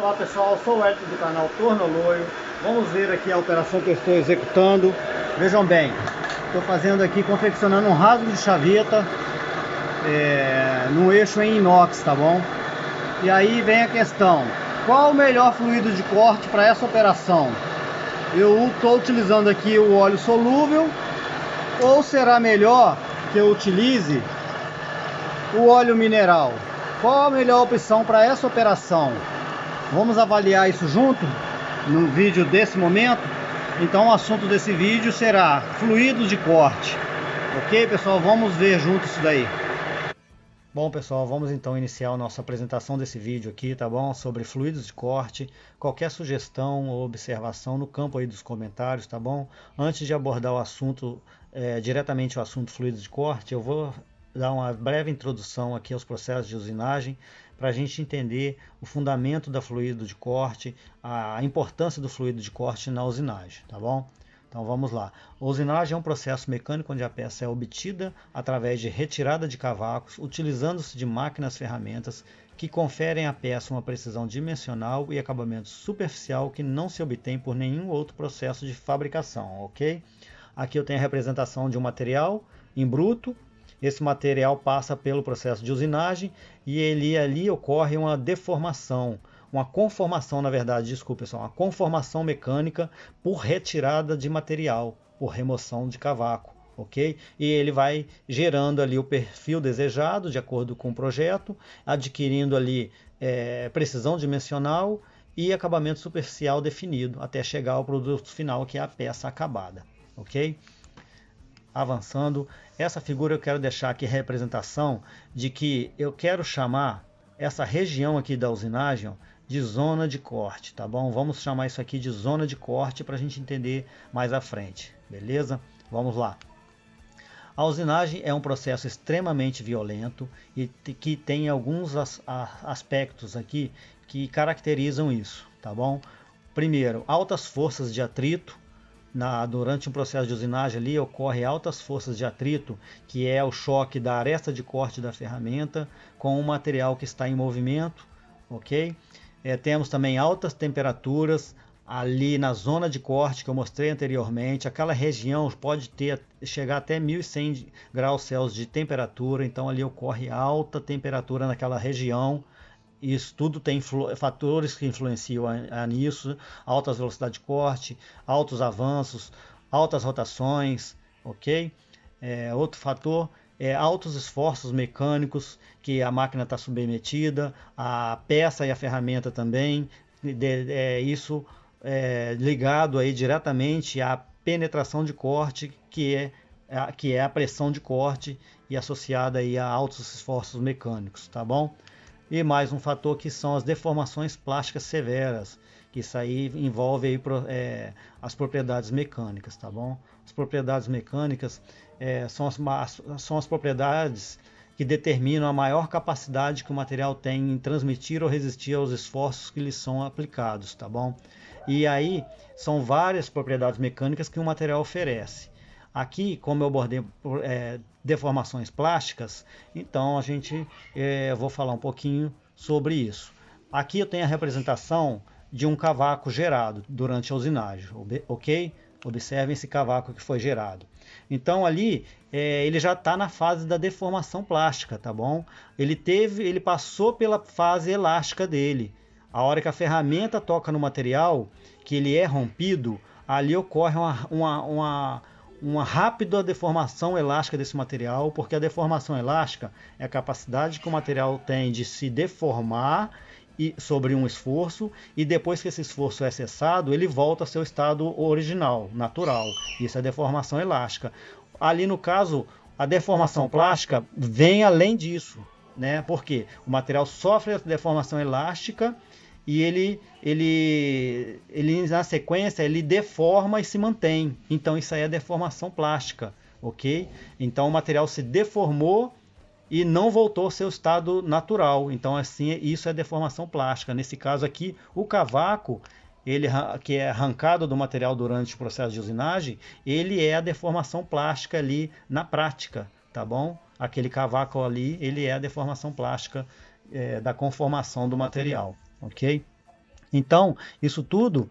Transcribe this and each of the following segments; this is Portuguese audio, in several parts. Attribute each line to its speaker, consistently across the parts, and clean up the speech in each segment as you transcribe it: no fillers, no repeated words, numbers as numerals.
Speaker 1: Olá pessoal, eu sou o Edson do canal Tornoloio. Vamos ver aqui a operação que eu estou executando. Vejam bem, estou fazendo aqui, confeccionando um rasgo de chaveta no eixo em inox, tá bom? E aí vem a questão, qual o melhor fluido de corte para essa operação? Eu estou utilizando aqui o óleo solúvel, ou será melhor que eu utilize o óleo mineral? Qual a melhor opção para essa operação? Vamos avaliar isso junto no vídeo desse momento. Então o assunto desse vídeo será fluidos de corte. Ok, pessoal? Vamos ver junto isso daí. Bom, pessoal, vamos então iniciar a nossa apresentação desse vídeo aqui, tá bom? Sobre fluidos de corte. Qualquer sugestão ou observação no campo aí dos comentários, tá bom? Antes de abordar o assunto, diretamente o assunto fluidos de corte, eu vou dar uma breve introdução aqui aos processos de usinagem, para a gente entender o fundamento da fluido de corte, a importância do fluido de corte na usinagem, tá bom? Então vamos lá. A usinagem é um processo mecânico onde a peça é obtida através de retirada de cavacos, utilizando-se de máquinas ferramentas que conferem à peça uma precisão dimensional e acabamento superficial que não se obtém por nenhum outro processo de fabricação, ok? Aqui eu tenho a representação de um material em bruto. Esse material passa pelo processo de usinagem e ali ocorre uma deformação, uma conformação, na verdade, desculpa pessoal, uma conformação mecânica por retirada de material, por remoção de cavaco, ok? E ele vai gerando ali o perfil desejado, de acordo com o projeto, adquirindo ali precisão dimensional e acabamento superficial definido, até chegar ao produto final, que é a peça acabada, ok? Avançando, essa figura eu quero deixar aqui a representação de que eu quero chamar essa região aqui da usinagem de zona de corte, tá bom? Vamos chamar isso aqui de zona de corte para a gente entender mais à frente, beleza? Vamos lá. A usinagem é um processo extremamente violento e que tem alguns aspectos aqui que caracterizam isso, tá bom? Primeiro, altas forças de atrito. Durante um processo de usinagem ali ocorre altas forças de atrito, que é o choque da aresta de corte da ferramenta com o material que está em movimento, ok? Temos também altas temperaturas ali na zona de corte que eu mostrei anteriormente. Aquela região pode chegar até 1100 graus Celsius de temperatura, então ali ocorre alta temperatura naquela região. Isso tudo tem fatores que influenciam nisso, altas velocidades de corte, altos avanços, altas rotações, ok? Outro fator é altos esforços mecânicos que a máquina está submetida, a peça e a ferramenta também, isso ligado aí diretamente à penetração de corte, que é a pressão de corte e associada aí a altos esforços mecânicos, tá bom? E mais um fator que são as deformações plásticas severas, que isso aí envolve aí, as propriedades mecânicas, tá bom? As propriedades mecânicas são as propriedades que determinam a maior capacidade que o material tem em transmitir ou resistir aos esforços que lhes são aplicados, tá bom? E aí são várias propriedades mecânicas que o material oferece. Aqui, como eu abordei deformações plásticas, então eu vou falar um pouquinho sobre isso. Aqui eu tenho a representação de um cavaco gerado durante a usinagem, ok? Observem esse cavaco que foi gerado. Então ali ele já está na fase da deformação plástica, tá bom? Ele passou pela fase elástica dele. A hora que a ferramenta toca no material, que ele é rompido, ali ocorre uma rápida deformação elástica desse material, porque a deformação elástica é a capacidade que o material tem de se deformar sobre um esforço, e depois que esse esforço é cessado, ele volta ao seu estado original, natural. Isso é deformação elástica. Ali no caso, a deformação plástica vem além disso, né? Porque o material sofre a deformação elástica e ele na sequência ele deforma e se mantém. Então isso aí é deformação plástica, ok? Então o material se deformou e não voltou ao seu estado natural. Então assim, isso é deformação plástica. Nesse caso aqui, o cavaco, que é arrancado do material durante o processo de usinagem, ele é a deformação plástica ali na prática, tá bom? Aquele cavaco ali, ele é a deformação plástica da conformação do material, ok? Então, isso tudo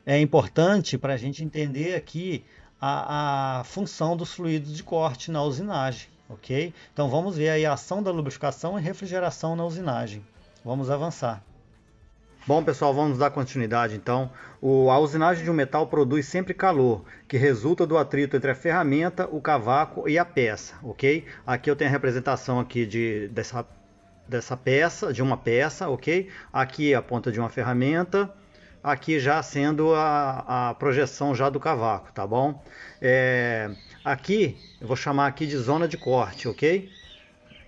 Speaker 1: é importante para a gente entender aqui a função dos fluidos de corte na usinagem, ok? Então vamos ver aí a ação da lubrificação e refrigeração na usinagem. Vamos avançar. Bom, pessoal, vamos dar continuidade então. A usinagem de um metal produz sempre calor, que resulta do atrito entre a ferramenta, o cavaco e a peça, ok? Aqui eu tenho a representação aqui dessa peça, de uma peça, ok? Aqui a ponta de uma ferramenta, aqui já sendo a projeção já do cavaco, tá bom? Aqui eu vou chamar aqui de zona de corte, ok?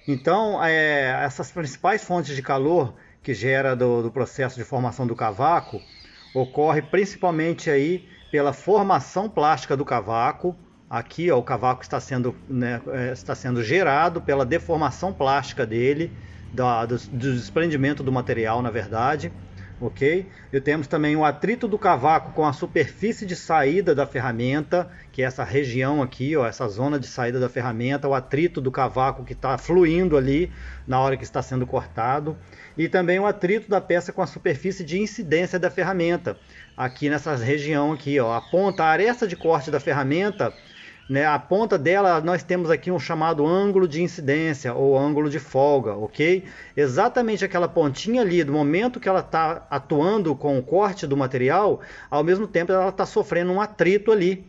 Speaker 1: Então, essas principais fontes de calor que gera do processo de formação do cavaco ocorre principalmente aí pela formação plástica do cavaco. Aqui, ó, o cavaco está sendo, né, está sendo gerado pela deformação plástica dele, do desprendimento do material, na verdade. Ok? E temos também o atrito do cavaco com a superfície de saída da ferramenta, que é essa região aqui, ó, essa zona de saída da ferramenta, o atrito do cavaco que está fluindo ali na hora que está sendo cortado, e também o atrito da peça com a superfície de incidência da ferramenta, aqui nessa região aqui, ó, a ponta, a aresta de corte da ferramenta, né, a ponta dela nós temos aqui um chamado ângulo de incidência ou ângulo de folga, ok? Exatamente aquela pontinha ali, do momento que ela está atuando com o corte do material, ao mesmo tempo ela está sofrendo um atrito ali,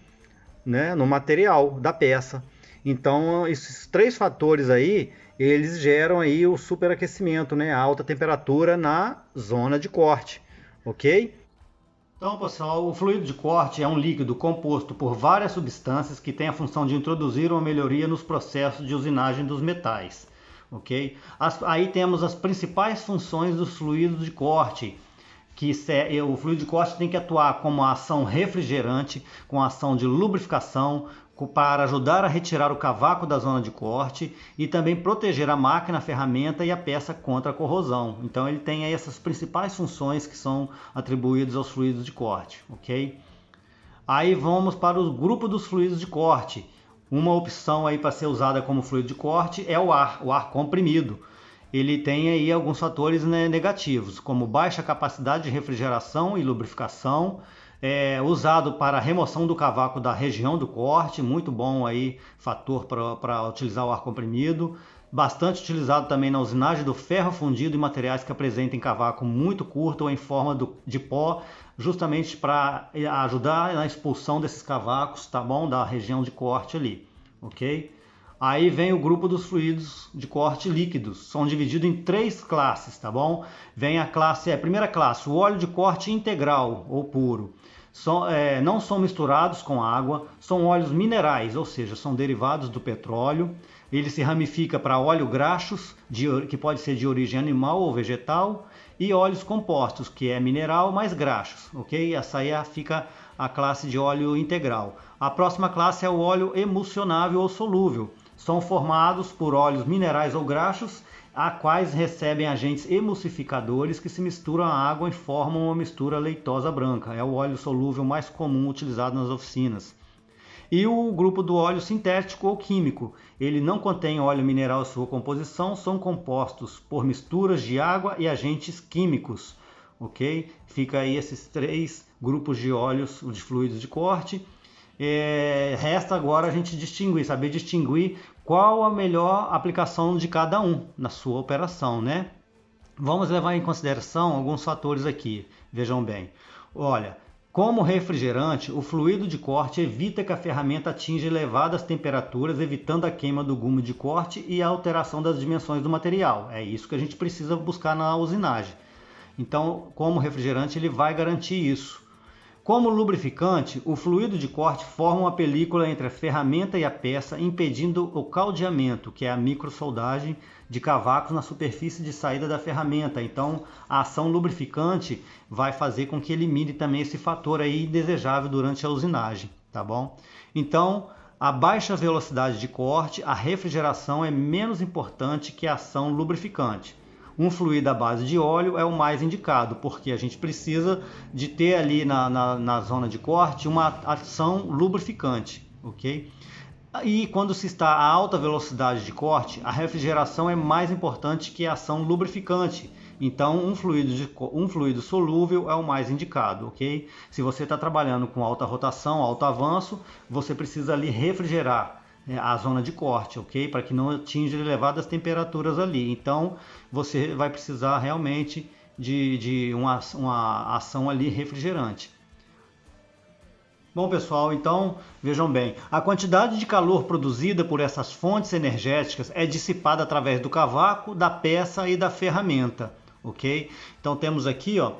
Speaker 1: né, no material da peça. Então esses três fatores aí, eles geram aí o superaquecimento, né, a alta temperatura na zona de corte, ok? Então, pessoal, o fluido de corte é um líquido composto por várias substâncias que tem a função de introduzir uma melhoria nos processos de usinagem dos metais. Ok? Aí temos as principais funções dos fluidos de corte, o fluido de corte tem que atuar como a ação refrigerante, com a ação de lubrificação, para ajudar a retirar o cavaco da zona de corte e também proteger a máquina, a ferramenta e a peça contra a corrosão. Então ele tem aí essas principais funções que são atribuídas aos fluidos de corte, ok? Aí vamos para o grupo dos fluidos de corte. Uma opção aí para ser usada como fluido de corte é o ar comprimido. Ele tem aí alguns fatores, né, negativos, como baixa capacidade de refrigeração e lubrificação, usado para a remoção do cavaco da região do corte, muito bom aí, fator para utilizar o ar comprimido. Bastante utilizado também na usinagem do ferro fundido e materiais que apresentem cavaco muito curto ou em forma de pó, justamente para ajudar na expulsão desses cavacos, tá bom? Da região de corte ali, ok? Aí vem o grupo dos fluidos de corte líquidos, são divididos em três classes, tá bom? Vem a primeira classe, o óleo de corte integral ou puro. Não são misturados com água, são óleos minerais, ou seja, são derivados do petróleo. Ele se ramifica para óleo graxos, que pode ser de origem animal ou vegetal, e óleos compostos, que é mineral mais graxos, ok? Essa aí fica a classe de óleo integral. A próxima classe é o óleo emulsionável ou solúvel. São formados por óleos minerais ou graxos, a quais recebem agentes emulsificadores que se misturam à água e formam uma mistura leitosa branca. É o óleo solúvel mais comum utilizado nas oficinas. E o grupo do óleo sintético ou químico. Ele não contém óleo mineral em sua composição, são compostos por misturas de água e agentes químicos. Ok? Fica aí esses três grupos de óleos, de fluidos de corte. Resta agora a gente saber distinguir qual a melhor aplicação de cada um na sua operação, né? Vamos levar em consideração alguns fatores aqui, vejam bem. Olha, como refrigerante, o fluido de corte evita que a ferramenta atinja elevadas temperaturas, evitando a queima do gume de corte e a alteração das dimensões do material. É isso que a gente precisa buscar na usinagem. Então, como refrigerante, ele vai garantir isso. Como lubrificante, o fluido de corte forma uma película entre a ferramenta e a peça, impedindo o caldeamento, que é a microsoldagem de cavacos na superfície de saída da ferramenta. Então, a ação lubrificante vai fazer com que elimine também esse fator aí indesejável durante a usinagem, tá bom? Então, a baixa velocidade de corte, a refrigeração é menos importante que a ação lubrificante. Um fluido à base de óleo é o mais indicado, porque a gente precisa de ter ali na zona de corte uma ação lubrificante, ok? E quando se está a alta velocidade de corte, a refrigeração é mais importante que a ação lubrificante, Então um fluido solúvel é o mais indicado, ok? Se você está trabalhando com alta rotação, alto avanço, você precisa ali refrigerar a zona de corte, ok? Para que não atinja elevadas temperaturas ali. Então você vai precisar realmente de uma ação ali refrigerante. Bom pessoal, então vejam bem, a quantidade de calor produzida por essas fontes energéticas é dissipada através do cavaco, da peça e da ferramenta, ok? Então temos aqui, ó,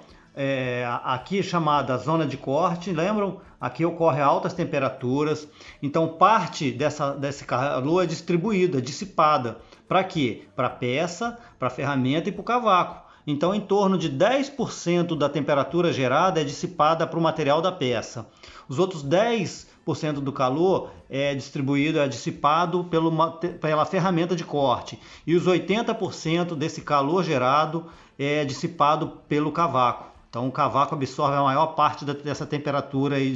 Speaker 1: aqui chamada zona de corte, lembram? Aqui ocorre altas temperaturas, então parte desse calor é distribuída, dissipada. Para quê? Para a peça, para a ferramenta e para o cavaco. Então, em torno de 10% da temperatura gerada é dissipada para o material da peça. Os outros 10% do calor é dissipado pela ferramenta de corte. E os 80% desse calor gerado é dissipado pelo cavaco. Então, o cavaco absorve a maior parte dessa temperatura aí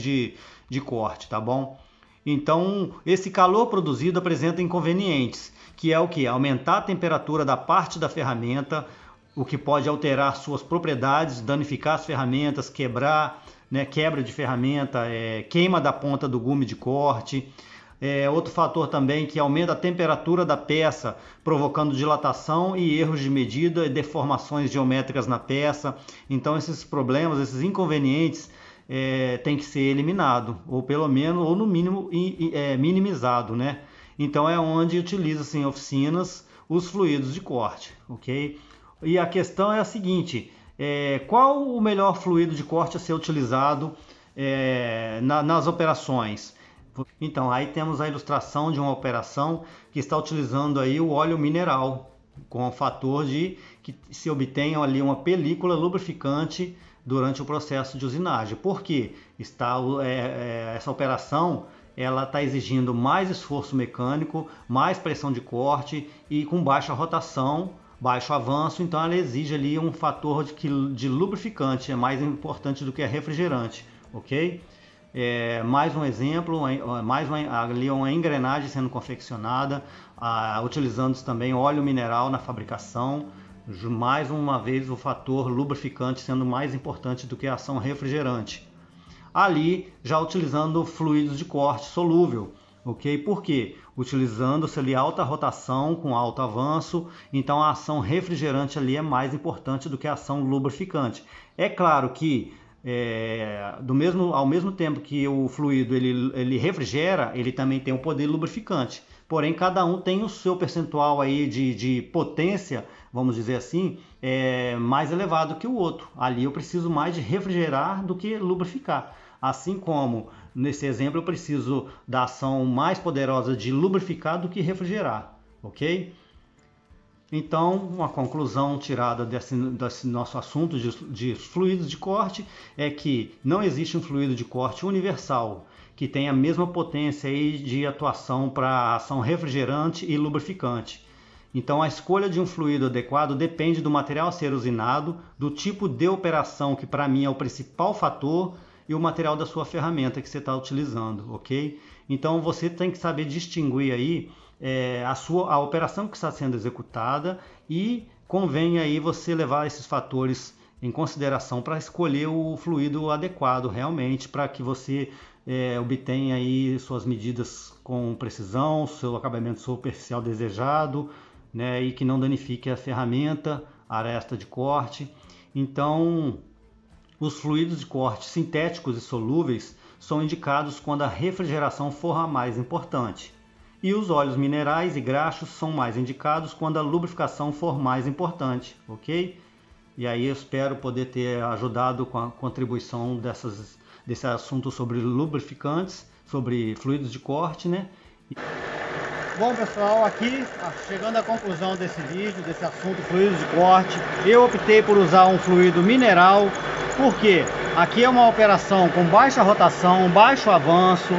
Speaker 1: de corte, tá bom? Então, esse calor produzido apresenta inconvenientes, que é o que? Aumentar a temperatura da parte da ferramenta, o que pode alterar suas propriedades, danificar as ferramentas, quebrar, né, quebra de ferramenta, queima da ponta do gume de corte. Outro fator também que aumenta a temperatura da peça, provocando dilatação e erros de medida e deformações geométricas na peça. Então esses problemas, esses inconvenientes tem que ser eliminado, ou pelo menos, ou no mínimo minimizado, né? Então é onde utiliza-se em oficinas os fluidos de corte, ok? E a questão é a seguinte, qual o melhor fluido de corte a ser utilizado nas operações? Então, aí temos a ilustração de uma operação que está utilizando aí o óleo mineral, com o fator de que se obtenha ali uma película lubrificante durante o processo de usinagem. Por quê? Essa operação ela está exigindo mais esforço mecânico, mais pressão de corte e com baixa rotação, baixo avanço, então ela exige ali um fator de lubrificante, é mais importante do que refrigerante, ok? Mais um exemplo, ali uma engrenagem sendo confeccionada, utilizando também óleo mineral na fabricação, mais uma vez o fator lubrificante sendo mais importante do que a ação refrigerante. Ali já utilizando fluidos de corte solúvel, ok? Por quê? Utilizando-se ali alta rotação com alto avanço, então a ação refrigerante ali é mais importante do que a ação lubrificante. É claro que ao mesmo tempo que o fluido ele refrigera, ele também tem o poder lubrificante. Porém, cada um tem o seu percentual aí de potência, vamos dizer assim, mais elevado que o outro. Ali eu preciso mais de refrigerar do que lubrificar. Assim como, nesse exemplo, eu preciso da ação mais poderosa de lubrificar do que refrigerar, ok? Então, uma conclusão tirada desse nosso assunto de fluidos de corte é que não existe um fluido de corte universal que tenha a mesma potência aí de atuação para ação refrigerante e lubrificante. Então, a escolha de um fluido adequado depende do material a ser usinado, do tipo de operação, que para mim é o principal fator, e o material da sua ferramenta que você está utilizando, ok? Então você tem que saber distinguir aí a operação que está sendo executada e convém aí você levar esses fatores em consideração para escolher o fluido adequado realmente para que você obtenha aí suas medidas com precisão, seu acabamento superficial desejado, né, e que não danifique a ferramenta, a aresta de corte. Então, os fluidos de corte sintéticos e solúveis são indicados quando a refrigeração for a mais importante. E os óleos minerais e graxos são mais indicados quando a lubrificação for mais importante, ok? E aí eu espero poder ter ajudado com a contribuição desse assunto sobre lubrificantes, sobre fluidos de corte, né? Bom pessoal, aqui chegando à conclusão desse vídeo, desse assunto fluidos de corte, eu optei por usar um fluido mineral. Porque aqui é uma operação com baixa rotação, baixo avanço,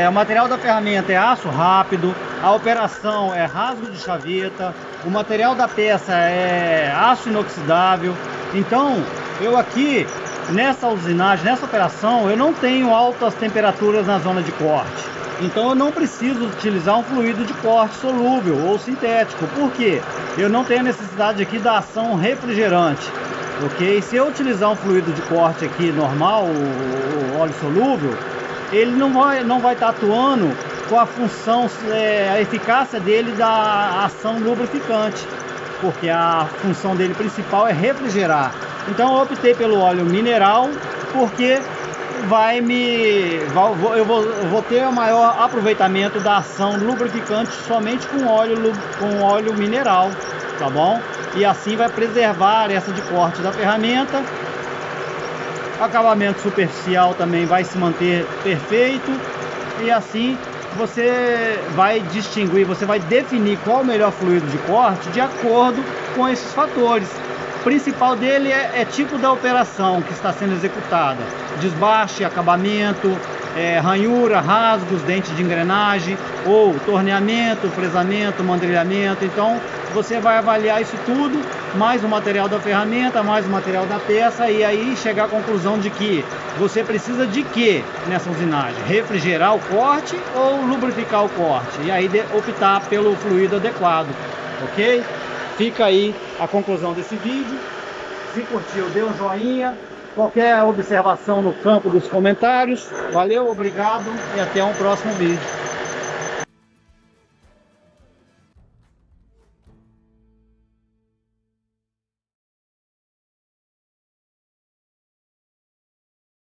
Speaker 1: o material da ferramenta é aço rápido, a operação é rasgo de chaveta, o material da peça é aço inoxidável. Então, eu aqui, nessa usinagem, nessa operação, eu não tenho altas temperaturas na zona de corte. Então eu não preciso utilizar um fluido de corte solúvel ou sintético. Por quê? Eu não tenho necessidade aqui da ação refrigerante. Ok? Se eu utilizar um fluido de corte aqui normal, o óleo solúvel, ele não vai estar atuando com a função, a eficácia dele da ação lubrificante, porque a função dele principal é refrigerar. Então eu optei pelo óleo mineral, porque eu vou ter o maior aproveitamento da ação lubrificante somente com óleo mineral, tá bom? E assim vai preservar a aresta de corte da ferramenta. Acabamento superficial também vai se manter perfeito, e assim você vai distinguir, você vai definir qual o melhor fluido de corte de acordo com esses fatores. O principal dele é tipo da operação que está sendo executada: desbaste, acabamento, ranhura, rasgos, dentes de engrenagem, ou torneamento, fresamento, mandrilhamento. Então você vai avaliar isso tudo, mais o material da ferramenta, mais o material da peça, e aí chegar à conclusão de que você precisa de quê nessa usinagem? Refrigerar o corte ou lubrificar o corte? E aí optar pelo fluido adequado, ok? Fica aí a conclusão desse vídeo. Se curtiu, dê um joinha. Qualquer observação no campo dos comentários. Valeu, obrigado e até um próximo vídeo.